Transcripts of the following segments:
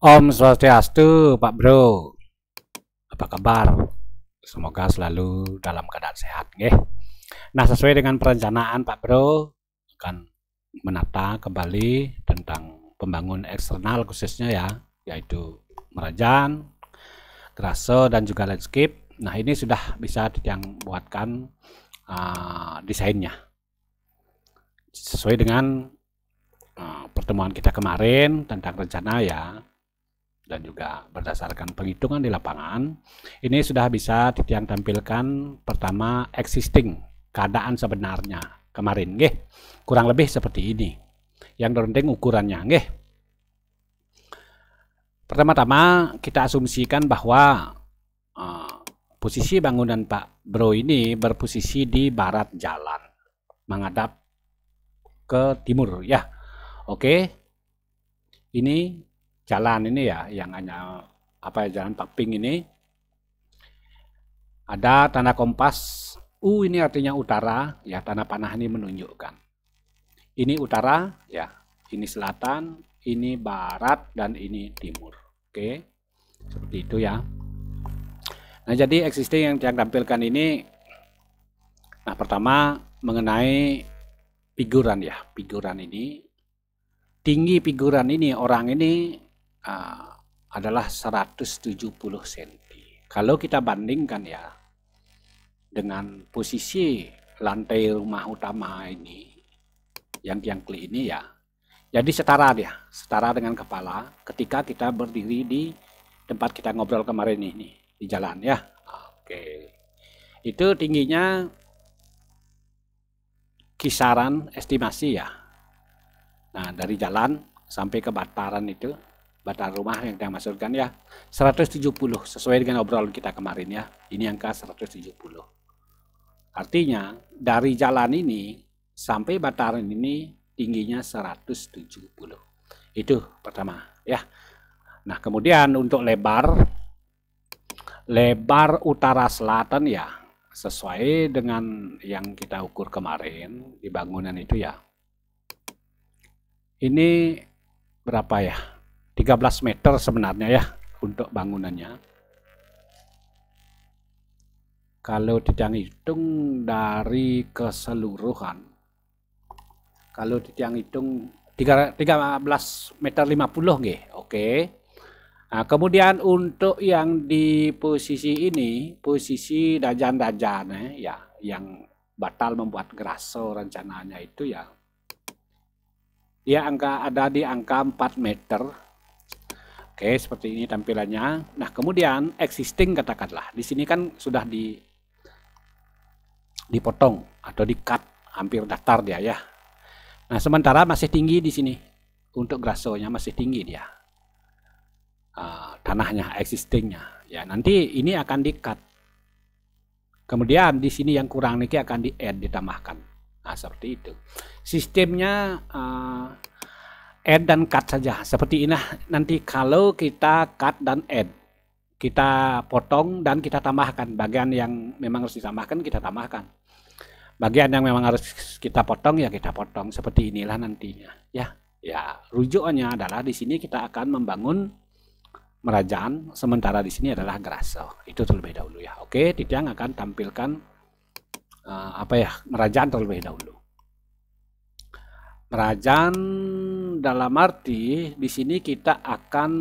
Om Swastiastu, Pak Bro. Apa kabar? Semoga selalu dalam keadaan sehat, nggih. Nah, sesuai dengan perencanaan Pak Bro akan menata kembali tentang pembangunan eksternal khususnya ya, yaitu Merajan, Graso dan juga landscape. Nah, ini sudah bisa Ditiang buatkan desainnya sesuai dengan pertemuan kita kemarin tentang rencana ya, dan juga berdasarkan penghitungan di lapangan. Ini sudah bisa Ditiang tampilkan pertama existing, keadaan sebenarnya kemarin, nggih. Kurang lebih seperti ini. Yang terpenting ukurannya, nggih. Pertama-tama kita asumsikan bahwa posisi bangunan Pak Bro ini berposisi di barat jalan, menghadap ke timur ya. Oke. Ini jalan ini ya, yang hanya jalan Pakping ini. Ada tanda kompas ini artinya utara ya, tanda panah ini menunjukkan ini utara ya, ini selatan, ini barat, dan ini timur. Oke, seperti itu ya. Nah, jadi existing yang saya tampilkan ini, nah pertama mengenai figuran ya, figuran ini, tinggi figuran ini, orang ini adalah 170 cm. Kalau kita bandingkan ya dengan posisi lantai rumah utama ini, yang tiang kli ini ya, jadi setara dia, setara dengan kepala ketika kita berdiri di tempat kita ngobrol kemarin ini, di jalan ya. Oke, itu tingginya kisaran estimasi ya. Nah, dari jalan sampai ke bataran itu, bataran rumah yang kita maksudkan ya, 170 sesuai dengan obrolan kita kemarin ya. Ini angka 170. Artinya dari jalan ini sampai bataran ini tingginya 170. Itu pertama ya. Nah, kemudian untuk lebar utara selatan ya, sesuai dengan yang kita ukur kemarin di bangunan itu ya. Ini berapa ya? 13 meter sebenarnya ya untuk bangunannya. Kalau Ditiang hitung dari keseluruhan, kalau Ditiang hitung 13 meter 50 nggih. Oke. Nah, kemudian untuk yang di posisi ini, posisi dajan-dajan ya, yang batal membuat Graso rencananya itu ya, dia ada di angka 4 meter. Oke, seperti ini tampilannya. Nah, kemudian existing katakanlah, di sini kan sudah dipotong atau di-cut, hampir datar dia ya. Nah, sementara masih tinggi di sini. Untuk Grasonya masih tinggi dia. Tanahnya, existingnya. Ya, nanti ini akan di-cut. Kemudian di sini yang kurang ini akan di-add, ditambahkan. Nah, seperti itu. Sistemnya add dan cut saja. Seperti ini nanti kalau kita cut dan add. Kita potong dan kita tambahkan. Bagian yang memang harus ditambahkan, kita tambahkan. Bagian yang memang harus kita potong, ya kita potong. Seperti inilah nantinya. Ya, rujukannya adalah di sini kita akan membangun Merajan, sementara di sini adalah Graso. Itu terlebih dahulu ya. Oke, Ditiang akan tampilkan Merajan terlebih dahulu. Merajan dalam arti di sini kita akan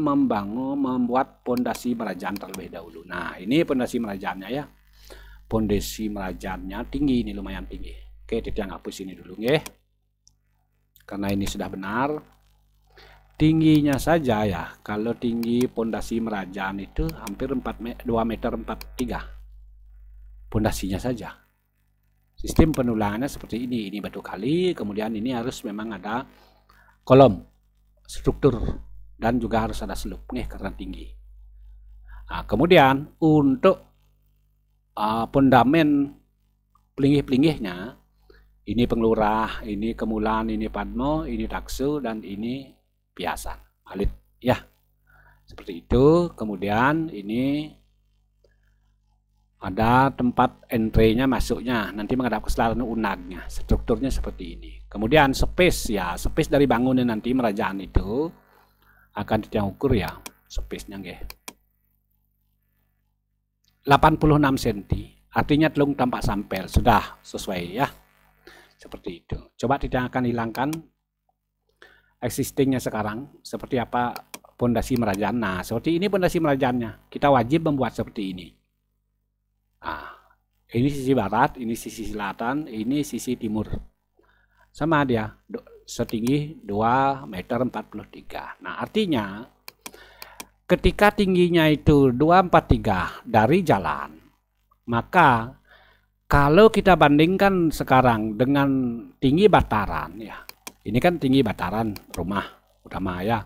membuat pondasi Merajan terlebih dahulu. Nah, ini pondasi Merajannya ya. Pondasi Merajannya tinggi, ini lumayan tinggi. Oke, Ditiang hapus ini dulu nggih. Karena ini sudah benar. Tingginya saja ya, kalau tinggi pondasi Merajan itu hampir 2,43 meter. Pondasinya saja. Sistem penulangannya seperti ini batu kali, kemudian ini harus memang ada kolom, struktur, dan juga harus ada slope nih karena tinggi. Nah, kemudian untuk fondamen pelinggih-pelinggihnya, ini Penglurah, ini Kemulan, ini Padmo, ini Taksu, dan ini Piasan, Alit ya. Seperti itu. Kemudian ini ada tempat entry-nya, masuknya nanti menghadap ke selatan, unagnya. Strukturnya seperti ini. Kemudian space ya, space dari bangunan nanti Merajaan itu akan Ditiang ukur ya. space-nya nggih. 86 cm. Artinya telung tampak sampel. Sudah sesuai ya. Seperti itu. Coba kita akan hilangkan existingnya sekarang. Seperti apa pondasi merajan. Nah, seperti ini pondasi merajannya. Kita wajib membuat seperti ini. Nah, ini sisi barat, ini sisi selatan, ini sisi timur. Sama dia, setinggi 2,43 meter. Nah, artinya ketika tingginya itu 2,43 dari jalan, maka kalau kita bandingkan sekarang dengan tinggi bataran, ya, ini kan tinggi bataran rumah utama ya.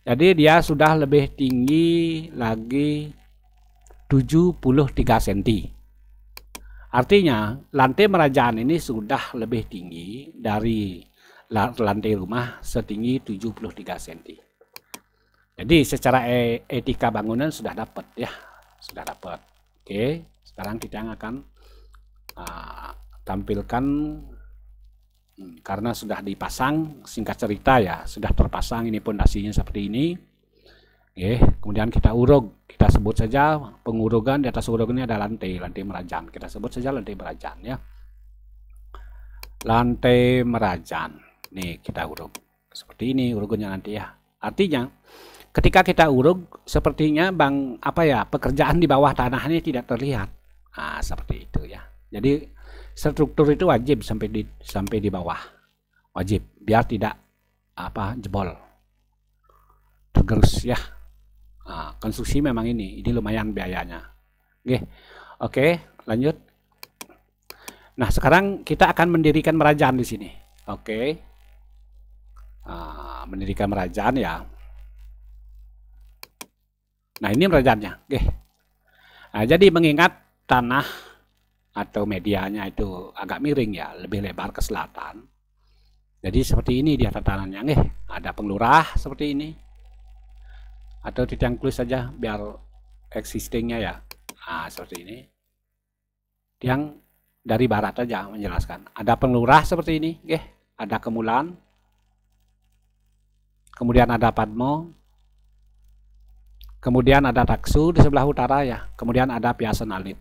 Jadi dia sudah lebih tinggi lagi 73 cm. Artinya lantai merajaan ini sudah lebih tinggi dari lantai rumah setinggi 73 cm. Jadi secara etika bangunan sudah dapat ya, sudah dapat. Oke, sekarang kita akan tampilkan karena sudah dipasang, singkat cerita ya, sudah terpasang ini pondasinya seperti ini. Oke, kemudian kita urug, kita sebut saja pengurugan. Di atas urug ini ada lantai merajan. Kita sebut saja lantai merajan ya. Lantai merajan. Nih kita urug. Seperti ini urugannya nanti ya. Artinya ketika kita urug sepertinya pekerjaan di bawah tanah ini tidak terlihat. Nah, seperti itu ya. Jadi struktur itu wajib sampai di bawah. Wajib biar tidak jebol. Tergerus ya. Nah, konstruksi memang ini lumayan biayanya. Oke, lanjut. Nah, sekarang kita akan mendirikan merajan di sini. Oke. Mendirikan merajan ya. Nah, ini merajannya. Nah, jadi mengingat tanah atau medianya itu agak miring ya, lebih lebar ke selatan. Jadi seperti ini dia tatanannya. Ada penglurah seperti ini. Atau tiang plus saja biar existingnya ya. Nah, seperti ini. Tiang dari barat aja menjelaskan. Ada penglurah seperti ini, ada kemulan. Kemudian ada padmo. Kemudian ada taksu di sebelah utara ya. Kemudian ada piasan alit.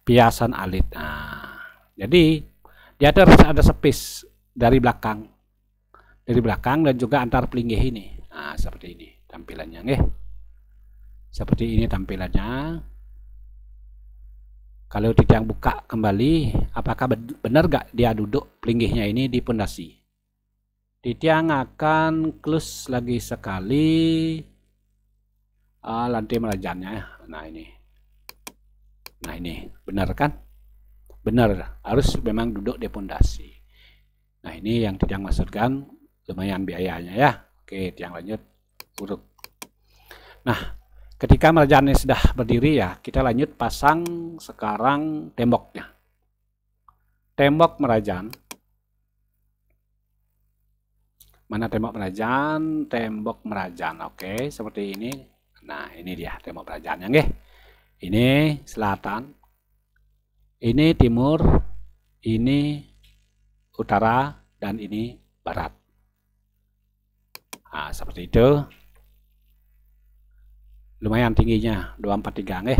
Piasan alit. Nah, jadi dia harus ada space dari belakang. Dari belakang dan juga antar pelinggih ini. Nah, seperti ini tampilannya, seperti ini tampilannya. Kalau tiang buka kembali, apakah benar gak dia duduk pelinggihnya ini di pondasi? Tiang akan close lagi sekali lantai merajannya. Nah ini benar kan? Benar, harus memang duduk di pondasi. Nah, ini yang tiang maksudkan, lumayan biayanya ya. Oke, yang lanjut uruk. Nah, ketika merajannya sudah berdiri ya, kita lanjut pasang sekarang temboknya. Tembok merajan. Mana tembok merajan? Tembok merajan. Oke, seperti ini. Nah, ini dia tembok merajannya, Ini selatan. Ini timur. Ini utara dan ini barat. Nah, seperti itu. Lumayan tingginya, 243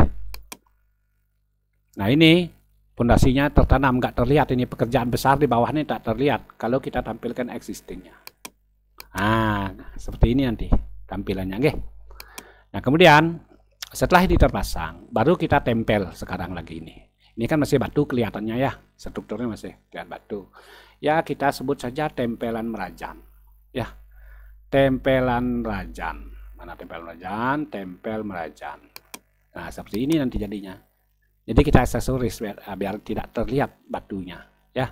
Nah, ini pondasinya tertanam, nggak terlihat. Ini pekerjaan besar di bawah ini tak terlihat kalau kita tampilkan existingnya. Nah, seperti ini nanti tampilannya, Nah, kemudian setelah ini terpasang, baru kita tempel sekarang lagi ini. Ini kan masih batu kelihatannya ya, strukturnya masih kelihatan batu. Ya, kita sebut saja tempelan merajan. Ya. Tempelan merajan. Mana tempel merajan? Tempel merajan. Nah, seperti ini nanti jadinya. Jadi kita aksesoris biar tidak terlihat batunya, ya.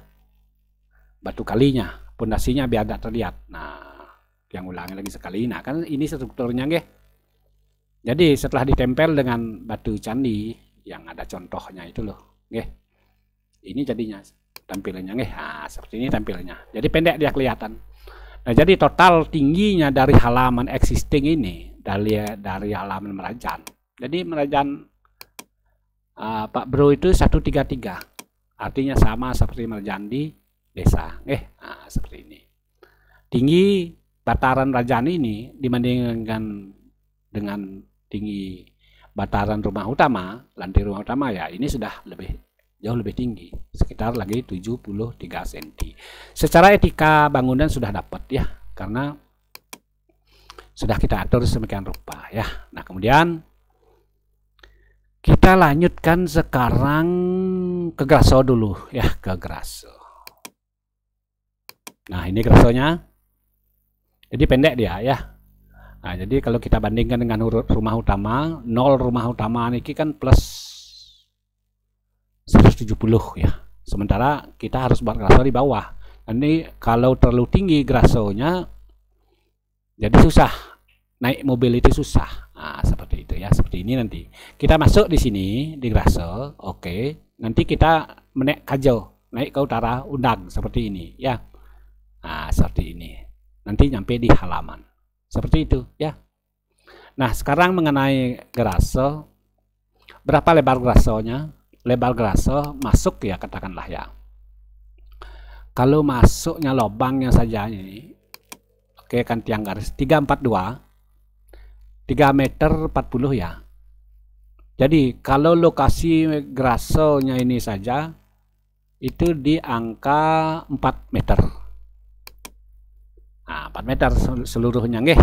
Batu kalinya, pondasinya biar tidak terlihat. Nah, yang ulangi lagi sekali. Nah, kan ini strukturnya, Jadi setelah ditempel dengan batu candi yang ada contohnya itu loh, Ini jadinya tampilannya, Nah, seperti ini tampilannya. Jadi pendek dia kelihatan. Nah, jadi total tingginya dari halaman existing ini dari halaman merajan. Jadi merajan Pak Bro itu 133. Artinya sama seperti merajan di desa. Nah, seperti ini. Tinggi bataran Rajani ini dibandingkan dengan tinggi bataran rumah utama, lantai rumah utama ya, ini sudah jauh lebih tinggi, sekitar lagi 73 cm. Secara etika bangunan sudah dapat ya, karena sudah kita atur semikian rupa ya. Nah, kemudian kita lanjutkan sekarang ke graso dulu ya, ke graso. Nah, ini grasonya. Jadi pendek dia ya. Nah, jadi kalau kita bandingkan dengan rumah utama, 0 rumah utama ini kan plus 170 ya. Sementara kita harus buat graso di bawah. Ini kalau terlalu tinggi grasonya, jadi susah. Naik mobil itu susah. Nah, seperti itu ya. Seperti ini nanti. Kita masuk di sini, di graso. Oke. Nanti kita menaik kajo. Naik ke utara, undang. Seperti ini ya. Nah, seperti ini. Nanti nyampe di halaman. Seperti itu ya. Nah, sekarang mengenai graso. Berapa lebar grasonya? Lebar graso masuk ya, katakanlah ya. Kalau masuknya lubangnya saja ini. Oke, kan tiang garis 342. 3 meter 40 ya. Jadi kalau lokasi grasonya ini saja itu di angka 4 meter. Nah, 4 meter seluruhnya nggih.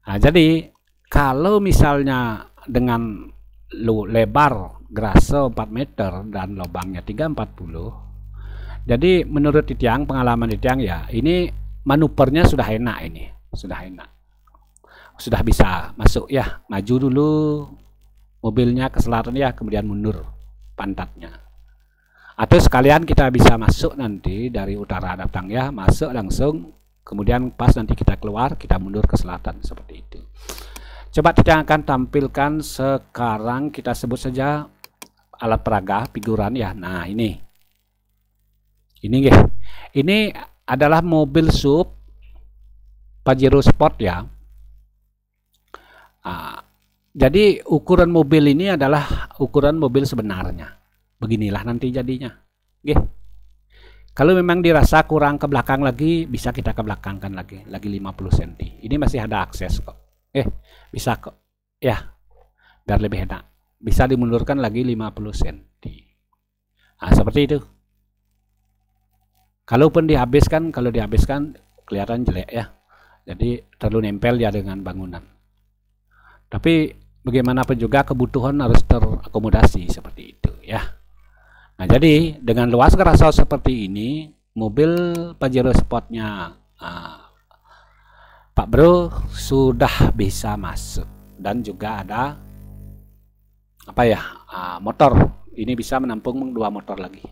Nah, jadi kalau misalnya dengan lebar graso 4 meter dan lubangnya 340, jadi menurut tiang, pengalaman tiang ya, ini manuvernya sudah enak ini, sudah enak. Sudah bisa masuk ya, maju dulu mobilnya ke selatan ya, kemudian mundur pantatnya. Atau sekalian kita bisa masuk nanti dari utara datang ya, masuk langsung, kemudian pas nanti kita keluar, kita mundur ke selatan, seperti itu. Coba kita akan tampilkan sekarang, kita sebut saja alat peraga, figuran ya. Nah, ini adalah mobil SUV Pajero Sport ya. Nah, jadi ukuran mobil ini adalah ukuran mobil sebenarnya. Beginilah nanti jadinya. Oke. Kalau memang dirasa kurang ke belakang lagi, bisa kita ke belakangkan lagi 50 cm. Ini masih ada akses kok. Bisa kok. Ya, biar lebih enak. Bisa dimundurkan lagi 50 cm. Nah, seperti itu. Kalaupun dihabiskan, kalau dihabiskan kelihatan jelek ya. Jadi terlalu nempel ya dengan bangunan. Tapi bagaimanapun juga kebutuhan harus terakomodasi seperti itu ya. Nah, jadi dengan luas graso seperti ini, mobil Pajero Sportnya Pak Bro sudah bisa masuk, dan juga ada motor. Ini bisa menampung 2 motor lagi.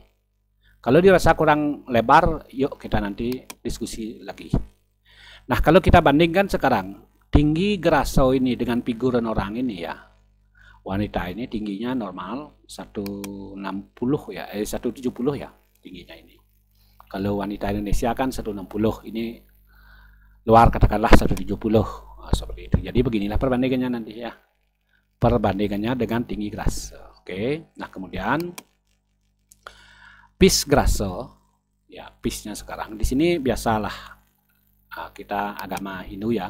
Kalau dirasa kurang lebar, yuk kita nanti diskusi lagi. Nah, kalau kita bandingkan sekarang tinggi graso ini dengan figuran orang ini ya, wanita ini tingginya normal 160 ya, 170 ya tingginya ini. Kalau wanita Indonesia kan 160, ini luar katakanlah 170. Seperti itu. Jadi beginilah perbandingannya nanti ya, perbandingannya dengan tinggi graso. Oke. Nah, kemudian pis graso ya, pisnya sekarang di sini biasalah kita agama Hindu ya.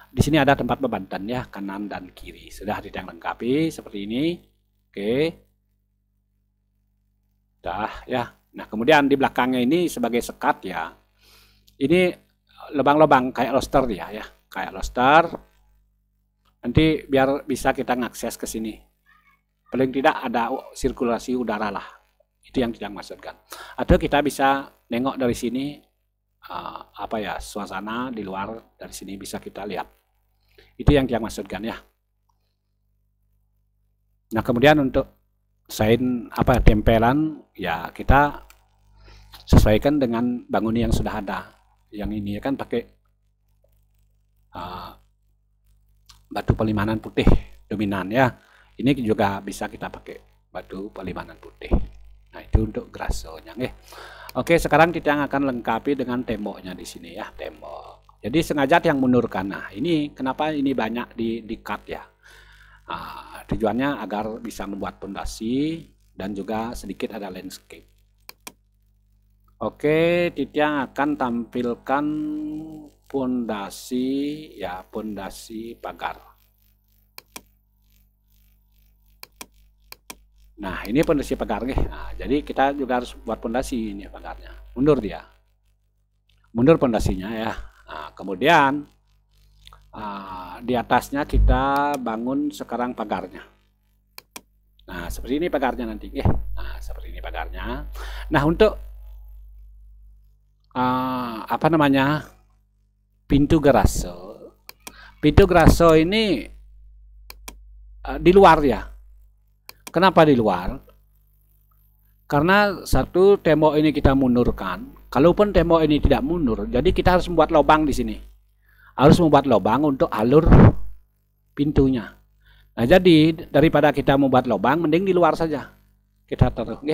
Di sini ada tempat bebantan ya, kanan dan kiri. Sudah ditiang lengkapi seperti ini. Oke. Dah ya. Nah, kemudian di belakangnya ini sebagai sekat ya. Ini lubang-lubang kayak loster dia ya, kayak loster. Nanti biar bisa kita ngakses ke sini. Paling tidak ada sirkulasi udara lah. Itu yang tidak maksudkan. Atau kita bisa nengok dari sini suasana di luar, dari sini bisa kita lihat. Itu yang dia maksudkan ya. Nah, kemudian untuk tempelan ya, kita sesuaikan dengan bangunan yang sudah ada. Yang ini kan pakai batu pelimanan putih dominan ya. Ini juga bisa kita pakai batu pelimanan putih. Nah, itu untuk grasonya nggih. Oke, sekarang kita akan lengkapi dengan temboknya di sini ya, tembok. Jadi sengaja yang mundurkan. Nah, ini kenapa ini banyak di cut ya. Tujuannya agar bisa membuat pondasi dan juga sedikit ada landscape. Oke, Titiang akan tampilkan pondasi ya, pondasi pagar. Nah, ini pondasi pagarnya. Nah, jadi kita juga harus buat pondasi ini pagarnya. Mundur dia. Mundur pondasinya ya. Nah, kemudian di atasnya kita bangun sekarang pagarnya. Nah, seperti ini pagarnya nanti. Nah, seperti ini pagarnya. Nah, untuk apa namanya? Pintu garaso. Pintu garaso ini di luar ya. Kenapa di luar? Karena satu, tembok ini kita mundurkan. Kalaupun tembok ini tidak mundur, jadi kita harus membuat lubang di sini. Harus membuat lubang untuk alur pintunya. Nah, jadi daripada kita membuat lubang, mending di luar saja. Kita taruh,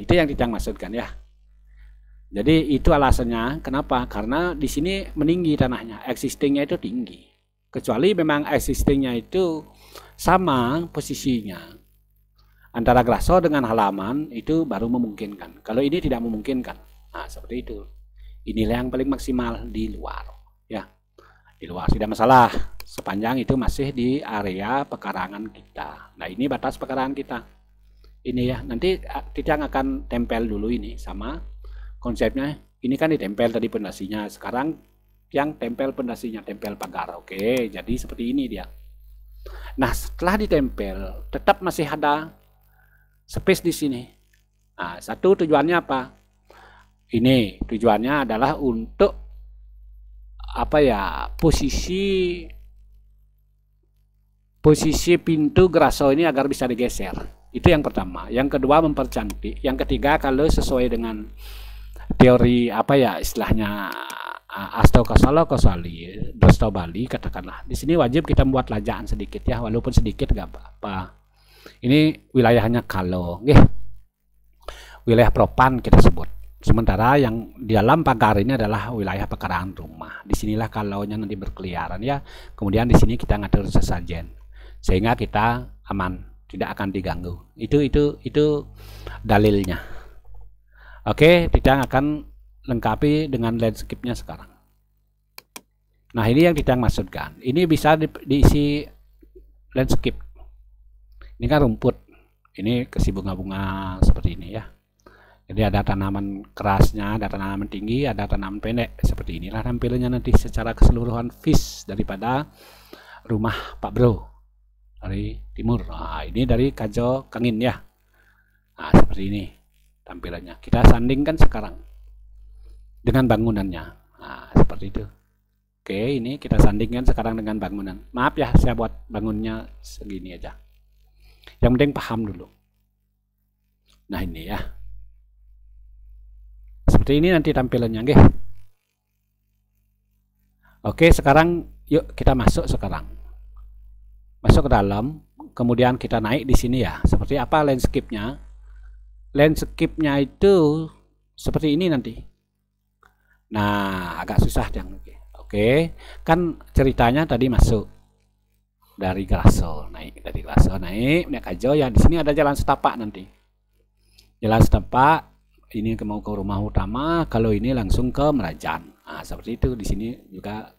itu yang kita maksudkan ya. Jadi itu alasannya kenapa? Karena di sini meninggi tanahnya, existingnya itu tinggi. Kecuali memang existingnya itu sama posisinya antara garaso dengan halaman, itu baru memungkinkan. Kalau ini tidak memungkinkan. Nah, seperti itu. Inilah yang paling maksimal di luar ya. Di luar tidak masalah sepanjang itu masih di area pekarangan kita. Nah, ini batas pekarangan kita. Ini ya, nanti Titiang akan tempel dulu ini sama konsepnya. Ini kan ditempel tadi pondasinya. Sekarang yang tempel pondasinya, tempel pagar. Oke, jadi seperti ini dia. Nah, setelah ditempel, tetap masih ada space di sini. Nah, satu tujuannya apa? Ini tujuannya adalah untuk apa ya? Posisi pintu garaso ini agar bisa digeser. Itu yang pertama. Yang kedua mempercantik. Yang ketiga kalau sesuai dengan teori apa ya istilahnya Astokosalo Kosali, Dosto Bali katakanlah. Di sini wajib kita membuat lajaan sedikit ya, walaupun sedikit gak apa-apa. Ini wilayahnya Kalo, wilayah Propan kita sebut. Sementara yang di dalam pagar ini adalah wilayah pekarangan rumah. Disinilah Kalonya nanti berkeliaran ya. Kemudian di sini kita ngatur sesajen, sehingga kita aman, tidak akan diganggu. Itu dalilnya. Oke, Titiang akan lengkapi dengan landscape-nya sekarang. Nah, ini yang Titiang maksudkan. Ini bisa diisi landscape. Ini kan rumput, ini kasih bunga-bunga seperti ini ya. Jadi ada tanaman kerasnya, ada tanaman tinggi, ada tanaman pendek. Seperti inilah tampilannya nanti secara keseluruhan vis daripada rumah Pak Bro dari timur. Nah, ini dari Kajo Kangin ya. Nah, seperti ini tampilannya. Kita sandingkan sekarang dengan bangunannya. Nah, seperti itu. Oke, ini kita sandingkan sekarang dengan bangunan. Maaf ya, saya buat bangunnya segini aja. Yang penting paham dulu. Nah, ini ya. Seperti ini nanti tampilannya, nggih. Oke, sekarang yuk kita masuk sekarang. Masuk ke dalam, kemudian kita naik di sini ya. Seperti apa landscape-nya? Landscape-nya itu seperti ini nanti. Nah, agak susah jangan. Oke, kan ceritanya tadi masuk dari garaso, naik naik aja ya. Di sini ada jalan setapak nanti. Jalan setapak ini mau ke rumah utama, kalau ini langsung ke Merajan. Nah, seperti itu. Di sini juga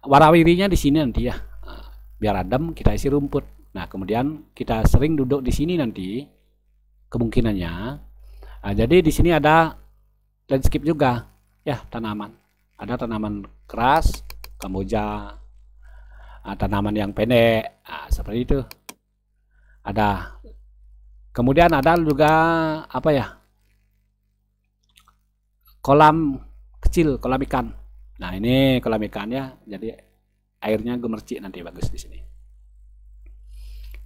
warawirinya di sini nanti ya. Nah, biar adem kita isi rumput. Nah, kemudian kita sering duduk di sini nanti kemungkinannya. Nah, jadi di sini ada landscape juga ya, tanaman. Ada tanaman keras, kamboja, tanaman yang pendek, seperti itu. Ada. Kemudian ada juga apa ya? Kolam kecil, kolam ikan. Nah, ini kolam ikannya, jadi airnya gemercik nanti bagus di sini.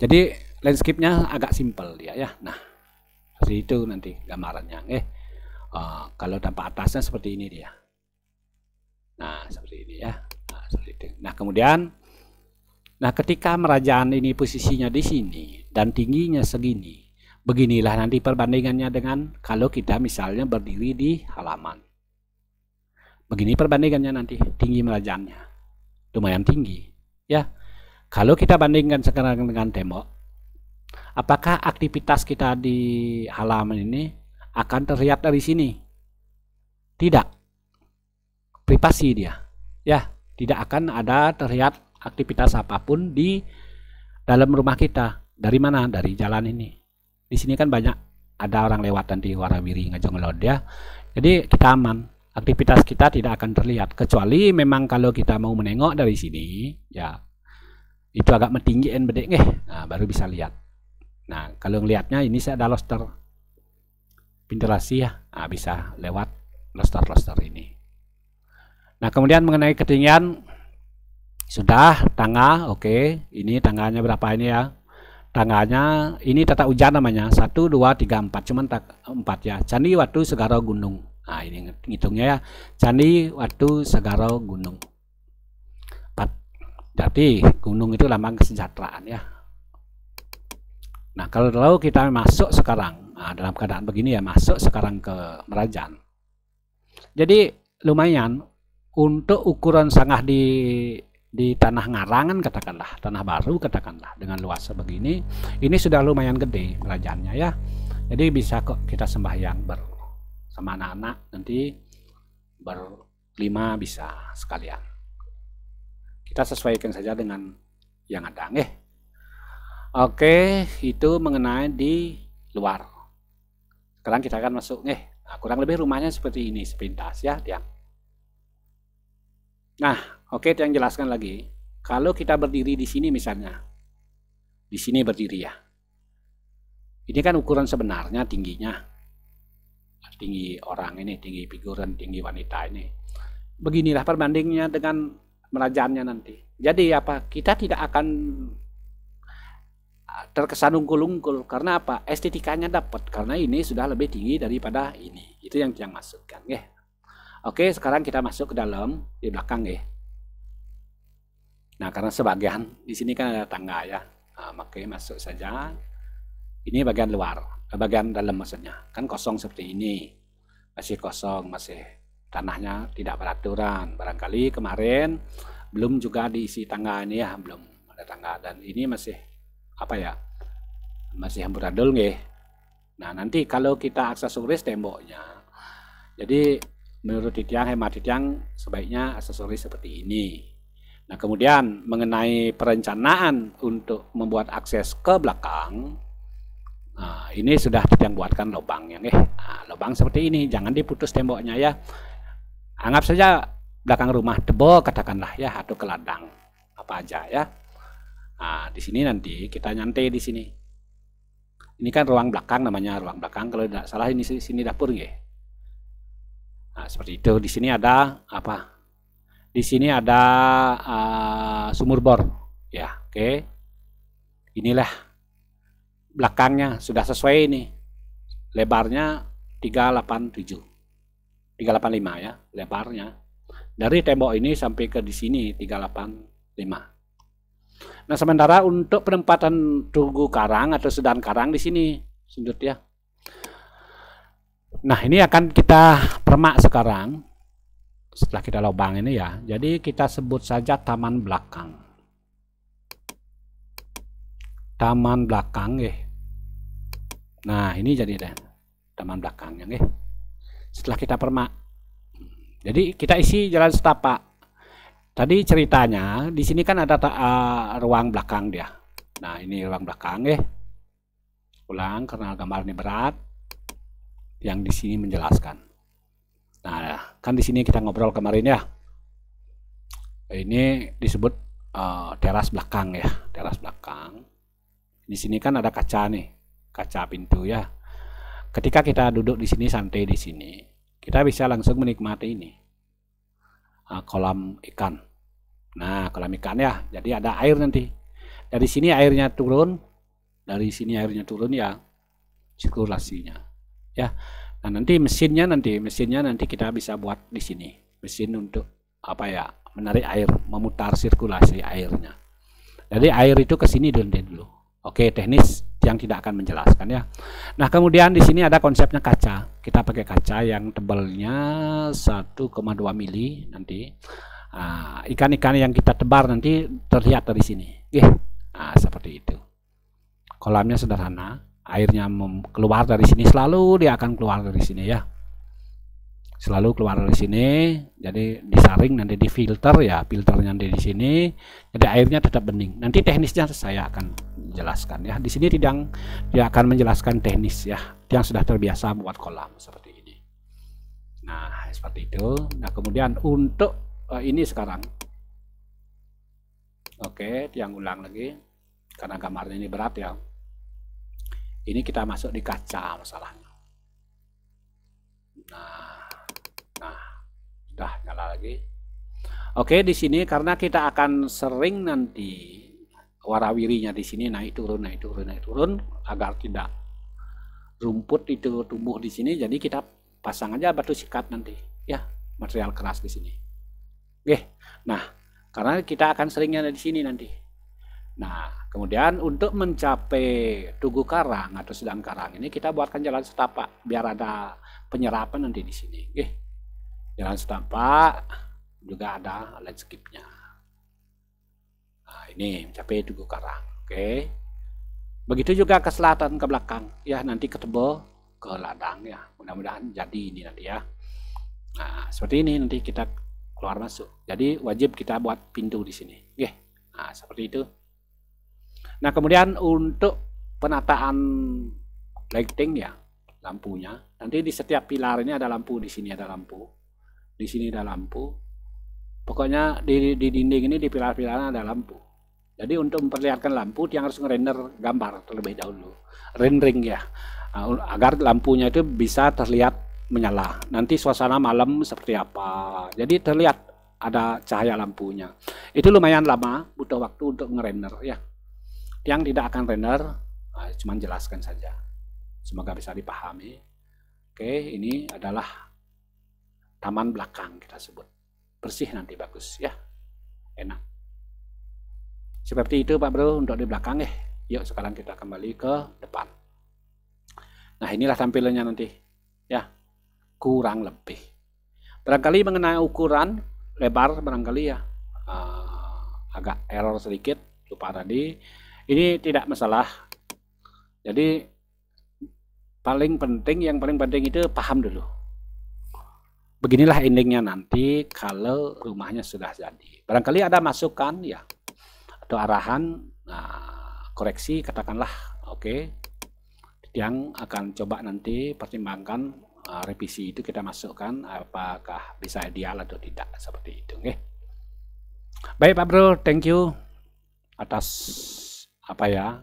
Jadi landscape-nya agak simpel dia ya. Nah, seperti itu nanti gambarannya. Kalau tampak atasnya seperti ini dia. Nah, seperti ini ya. Nah, seperti itu. Nah, kemudian ketika Merajaan ini posisinya di sini dan tingginya segini, beginilah nanti perbandingannya dengan kalau kita misalnya berdiri di halaman. Begini perbandingannya nanti tinggi Merajaannya. Lumayan tinggi ya. Kalau kita bandingkan sekarang dengan tembok, apakah aktivitas kita di halaman ini akan terlihat dari sini? tidak, privasi dia. Ya, tidak akan ada terlihat aktivitas apapun di dalam rumah kita. Dari mana? Dari jalan ini. Di sini kan banyak ada orang lewat nanti warawiri ngejonglod ya. Jadi kita aman. Aktivitas kita tidak akan terlihat, kecuali memang kalau kita mau menengok dari sini, ya itu agak mentinggiin bedek nggih. Nah, baru bisa lihat. Nah, kalau ngelihatnya ini saya ada loster ventilasi ya. Nah, bisa lewat loster-loster ini. Nah, kemudian mengenai ketinggian sudah tangga, oke. Ini tangganya berapa ini ya? Tangganya ini tata ujan namanya 1, 2, 3, 4, cuman 4 ya. Candi Watu Segara Gunung. Nah, ini ngitungnya ya. Candi Watu Segara Gunung. 4. Jadi gunung itu lambang kesejahteraan ya. Nah, kalau kita masuk sekarang, nah, dalam keadaan begini ya, masuk sekarang ke Merajan. Jadi lumayan untuk ukuran sanggah di tanah ngarangan katakanlah, tanah baru katakanlah, dengan luas sebegini, ini sudah lumayan gede Merajannya ya. Jadi bisa kok kita sembahyang sama anak-anak, nanti berlima bisa sekalian. Kita sesuaikan saja dengan yang ada, nggih. Oke, itu mengenai di luar. Sekarang kita akan masuk, nggih. Nah, kurang lebih rumahnya seperti ini sepintas ya, Tiang. Nah, oke, Tiang jelaskan lagi. Kalau kita berdiri di sini misalnya, di sini berdiri ya. Ini kan ukuran sebenarnya tingginya. Tinggi orang ini, tinggi figuran, tinggi wanita ini. Beginilah perbandingnya dengan Merajannya nanti. Jadi apa? Kita tidak akan terkesan ungkul-ungkul. Karena apa? Estetikanya dapat. Karena ini sudah lebih tinggi daripada ini. Itu yang maksudkan. Ya. Oke, sekarang kita masuk ke dalam, di belakang ya. Nah, karena sebagian di sini kan ada tangga ya. Nah, makanya masuk saja. Ini bagian luar, bagian dalam maksudnya. Kan kosong seperti ini. Masih kosong, masih tanahnya tidak beraturan. Barangkali kemarin belum juga diisi tangga ini ya, belum ada tangga. Dan ini masih apa ya? Masih amburadul nggih. Nah, nanti kalau kita aksesoris temboknya. Jadi menurut Titiang, hemat Titiang, sebaiknya aksesoris seperti ini. Nah, kemudian mengenai perencanaan untuk membuat akses ke belakang, nah, ini sudah Titiang buatkan lubang ya, nah, lubang seperti ini, jangan diputus temboknya ya. Anggap saja belakang rumah tebal katakanlah ya, atau ke ladang apa aja ya. Nah, di sini nanti kita nyantai di sini. Ini kan ruang belakang namanya, ruang belakang. Kalau tidak salah ini sini dapur ya. Nah, seperti itu. Di sini ada apa? Di sini ada sumur bor ya, oke. Inilah belakangnya sudah sesuai ini. Lebarnya 385 ya, lebarnya. Dari tembok ini sampai ke di sini 385. Nah, sementara untuk penempatan tugu karang atau sedan karang di sini sudut ya. Nah, ini akan kita permak sekarang. Setelah kita lubang ini ya. Jadi kita sebut saja taman belakang. Taman belakang ya. Nah, ini jadi deh taman belakangnya ya. Setelah kita permak. Jadi kita isi jalan setapak. Tadi ceritanya di sini kan ada ruang belakang dia. Nah, ini ruang belakang ya. Ulang karena gambar ini berat. Yang di sini menjelaskan. Nah, kan di sini kita ngobrol kemarin ya. Ini disebut teras belakang ya, teras belakang. Di sini kan ada kaca nih, kaca pintu ya. Ketika kita duduk di sini, santai di sini, kita bisa langsung menikmati ini kolam ikan. Nah, kolam ikan ya, jadi ada air nanti. Dari sini airnya turun, dari sini airnya turun ya, sirkulasinya ya. Nah, nanti mesinnya nanti kita bisa buat di sini, mesin untuk apa ya, menarik air, memutar sirkulasi airnya. Jadi air itu ke sini dulu. Oke, teknis yang tidak akan menjelaskan ya. Nah, kemudian di sini ada konsepnya kaca. Kita pakai kaca yang tebalnya 1,2 mili nanti. Ikan-ikan yang kita tebar nanti terlihat dari sini. Nah, seperti itu. Kolamnya sederhana, airnya keluar dari sini, selalu dia akan keluar dari sini ya. selalu keluar dari sini, jadi disaring nanti difilter ya, filternya nanti di sini, jadi airnya tetap bening. Nanti teknisnya saya akan jelaskan ya. Di sini dia akan menjelaskan teknis ya, yang sudah terbiasa buat kolam seperti ini. Nah seperti itu. Nah kemudian untuk ini sekarang, oke, yang ulang lagi karena gambarnya ini berat ya. Ini kita masuk di kaca masalahnya. Nah, sudah nyala lagi. Oke, di sini karena kita akan sering nanti warawirinya di sini naik turun agar tidak rumput itu tumbuh di sini. Jadi kita pasang aja batu sikat nanti, ya, material keras di sini. Oke, nah karena kita akan seringnya di sini nanti. Nah, kemudian untuk mencapai Tugu Karang atau Sedang Karang ini kita buatkan jalan setapak biar ada penyerapan nanti di sini. Oke. Jalan setapak juga ada landscape-nya. Nah, ini mencapai Tugu Karang. Oke. Begitu juga ke selatan ke belakang ya, nanti ke Tebo, ke ladang ya. Mudah-mudahan jadi ini nanti ya. Nah, seperti ini nanti kita keluar masuk. Jadi wajib kita buat pintu di sini. Oke. Nah, seperti itu. Nah kemudian untuk penataan lighting ya, lampunya nanti di setiap pilar ini ada lampu, di sini ada lampu, di sini ada lampu, pokoknya di dinding ini di pilar-pilarnya ada lampu. Jadi untuk memperlihatkan lampu dia harus ngerender gambar terlebih dahulu, rendering ya, agar lampunya itu bisa terlihat menyala. Nanti suasana malam seperti apa, jadi terlihat ada cahaya lampunya. Itu lumayan lama, butuh waktu untuk ngerender ya. Yang tidak akan render, cuman jelaskan saja. Semoga bisa dipahami. Oke, ini adalah taman belakang kita sebut. Bersih nanti bagus ya. Enak. Seperti itu Pak Bro untuk di belakang ya. Yuk sekarang kita kembali ke depan. Nah inilah tampilannya nanti ya. Kurang lebih. Barangkali mengenai ukuran lebar barangkali ya. Agak error sedikit. Lupa tadi. Ini tidak masalah. Jadi yang paling penting itu paham dulu. Beginilah endingnya nanti kalau rumahnya sudah jadi. Barangkali ada masukan ya atau arahan, koreksi katakanlah, oke. Yang akan coba nanti pertimbangkan revisi itu kita masukkan apakah bisa ideal atau tidak seperti itu. Oke. Baik Pak Bro, thank you atas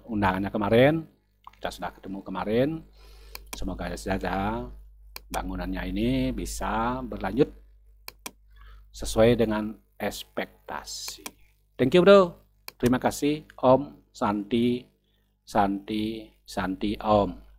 undangannya kemarin. Kita sudah ketemu kemarin, semoga saja bangunannya ini bisa berlanjut sesuai dengan ekspektasi. Thank you Bro, terima kasih. Om Santi Santi Santi Om.